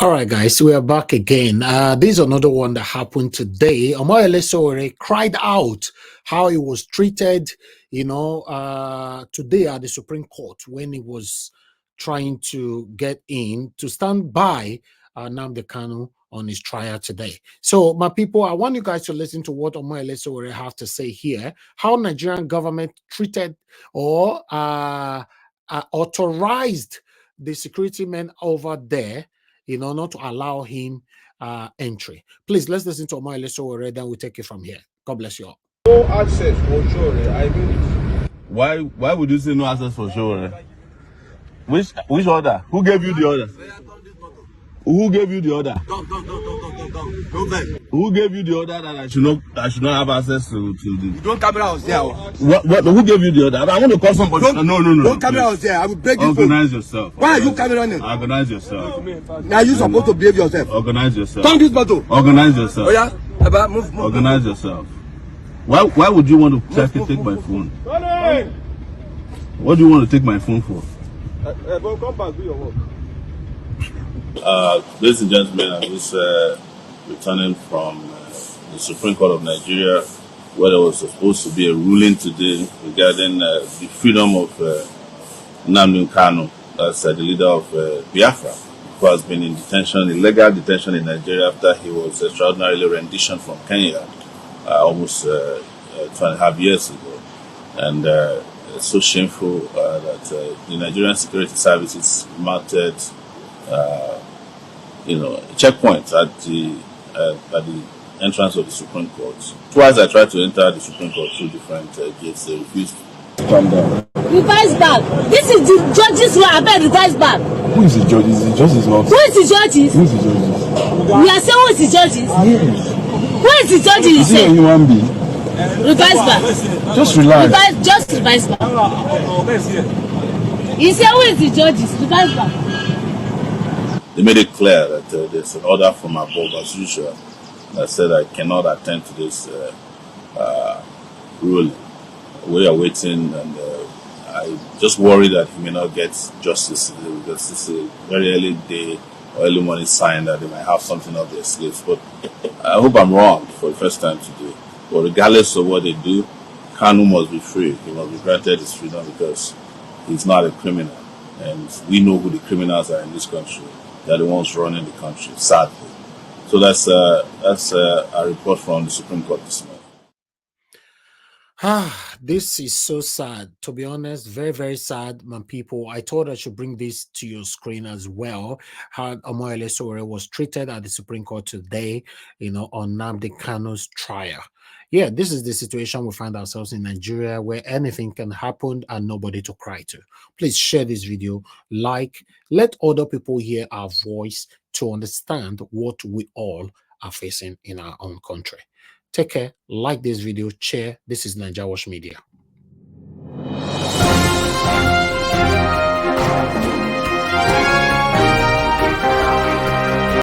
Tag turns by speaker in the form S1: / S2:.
S1: All right, guys, we are back again. This is another one that happened today. Omoyele Sowore cried out how he was treated, today at the Supreme Court when he was trying to get in to stand by Nnamdi Kanu on his trial today. So, my people, I want you guys to listen to what Omoyele Sowore have to say here, how Nigerian government treated or authorized the security men over there, not to allow him entry. Please, let's listen to Omoyele Sowore, then we'll take it from here. God bless you all.
S2: No access for Sowore, I mean it.
S3: Why would you say no access for Sowore? Which order? Who gave you the order? Who gave you the order?
S4: Don't.
S3: Who gave you the order that I should not have access to the...
S4: Don't camera us there.
S3: What? Who gave you the order? I want to call somebody. No.
S4: Don't camera us there. I will break you.
S3: Organize yourself.
S4: Why are you cameraing?
S3: Organize yourself.
S4: Now you supposed to behave yourself.
S3: Organize yourself.
S4: Turn this bottle.
S3: Organize yourself.
S4: Oh yeah? Move.
S3: Organize yourself. Why would you want to take my phone? What do you want to take my phone for?
S2: Come back, do your work.
S3: Ladies and gentlemen, I'm just returning from the Supreme Court of Nigeria, where there was supposed to be a ruling today regarding the freedom of Nnamdi Kanu, that's the leader of Biafra, who has been in detention, illegal detention in Nigeria after he was extraordinarily renditioned from Kenya almost 2.5 years ago. And it's so shameful that the Nigerian security services mounted checkpoints at the entrance of the Supreme Court. Twice I tried to enter the Supreme Court through different gates. They refused to come down.
S5: Reverse back. This is the judges who are about reverse back.
S6: Who is the judges? The judges not.
S5: Who is the judges?
S6: Who is the judges?
S5: We are saying who is the judges?
S6: Yes.
S5: Who is the judges? You
S6: Is it
S5: say?
S6: a human being?
S5: Reverse back.
S6: Just relax.
S5: Just reverse back. You say who is the judges? Reverse back.
S3: They made it clear that there's an order from above, as usual, that said I cannot attend to this ruling. We are waiting, and I just worry that he may not get justice because this is a very early day or early morning sign that they might have something up their sleeves. But I hope I'm wrong for the first time today. But regardless of what they do, Kanu must be free. He must be granted his freedom because he's not a criminal. And we know who the criminals are in this country. They're the ones running the country, sadly. So that's a report from the Supreme Court this morning.
S1: This is so sad, to be honest. Very, very sad, my people. I thought I should bring this to your screen as well. How Omoyele Sowore was treated at the Supreme Court today, on Nnamdi Kanu's trial. Yeah, this is the situation we find ourselves in Nigeria, where anything can happen and nobody to cry to. Please share this video, let other people hear our voice to understand what we all are facing in our own country. Take care, like this video, share. This is NAIJA Watch Media.